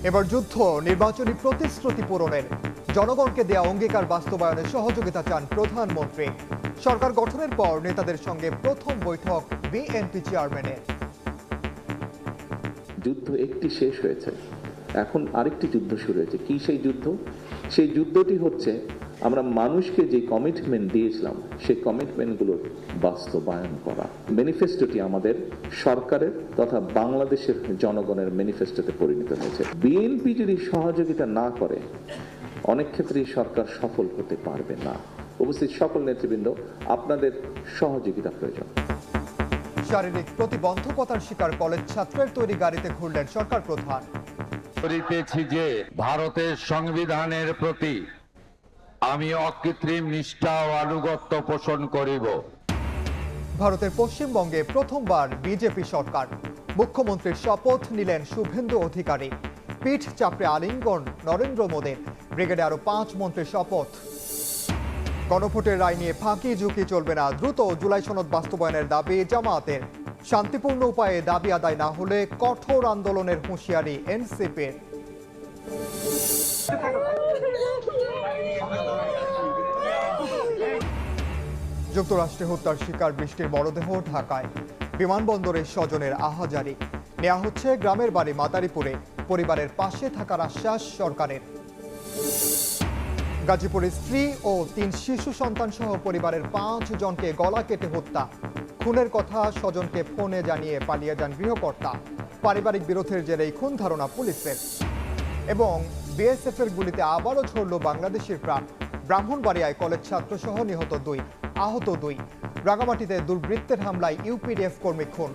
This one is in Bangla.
এবার যুদ্ধ নির্বাচনী প্রতিশ্রুতি পূরণের, জনগণকে দেয়া অঙ্গীকার বাস্তবায়নে সহযোগিতা চান প্রধানমন্ত্রী। সরকার গঠনের পর নেতাদের সঙ্গে প্রথম বৈঠক বিএনপি চেয়ারম্যানের। যুদ্ধ একটি শেষ হয়েছে, এখন আরেকটি যুদ্ধ শুরু হয়েছে। কি সেই যুদ্ধ? সেই যুদ্ধটি হচ্ছে আমরা মানুষকে যে কমিটমেন্ট দিয়েছিলাম সেই কমিটমেন্টগুলোর বাস্তবায়ন করা। ম্যানিফেস্টোটি আমাদের সরকারের তথা বাংলাদেশের জনগণের ম্যানিফেস্টোতে পরিণত হয়েছে। বিএনপি যদি সহযোগিতা না করে অনেক ক্ষেত্রেই সরকার সফল হতে পারবে না। উপস্থিত সকল নেতৃবৃন্দ, আপনাদের সহযোগিতা প্রয়োজন। শারীরিক প্রতিবন্ধকতার শিকার কলেজ ছাত্রের তৈরি গাড়িতে ঘুরলেন সরকার প্রধান। করিতেছি যে ভারতের সংবিধানের প্রতি আমি অকৃত্রিম নিষ্ঠা ও আনুগত্য পোষণ করিব। ভারতের পশ্চিমবঙ্গে প্রথমবার বিজেপি সরকার, মুখ্যমন্ত্রীর শপথ নিলেন শুভেন্দু অধিকারী। পিঠ চাপড়ে আলিঙ্গন নরেন্দ্র মোদীর, ব্রিগেডে আরো 5 মন্ত্রীর শপথ। গণভোটের রায় নিয়ে ফাঁকি ঝুঁকি চলবে না, দ্রুত জুলাই সনদ বাস্তবায়নের দাবি জামায়াতের। শান্তিপূর্ণ উপায়ে দাবি আদায় না হলে কঠোর আন্দোলনের হুঁশিয়ারি এনসিপির। যুক্তরাষ্ট্রে হত্যার শিকার বৃষ্টির মরদেহ ঢাকায়, বিমানবন্দরে স্বজনের আহাজারি। নেওয়া হচ্ছে গ্রামের বাড়ি মাদারীপুরে, পরিবারের পাশে থাকার আশ্বাস সরকারের। গাজীপুরে স্ত্রী ও 3 শিশু সন্তান সহ পরিবারের 5 জনকে গলা কেটে হত্যা। খুনের কথা স্বজনকে ফোনে জানিয়ে পালিয়ে যান গৃহকর্তা। পারিবারিক বিরোধের জেরেই খুন ধারণা পুলিশের। এবং বিএসএফ এর গুলিতে আবারও ঝরল বাংলাদেশের প্রাণ। ব্রাহ্মণবাড়িয়ায় কলেজ ছাত্র সহ নিহত 2, আহত 2। রাঙামাটিতে দুর্বৃত্তের হামলায় ইউপিডিএফ কর্মী খুন।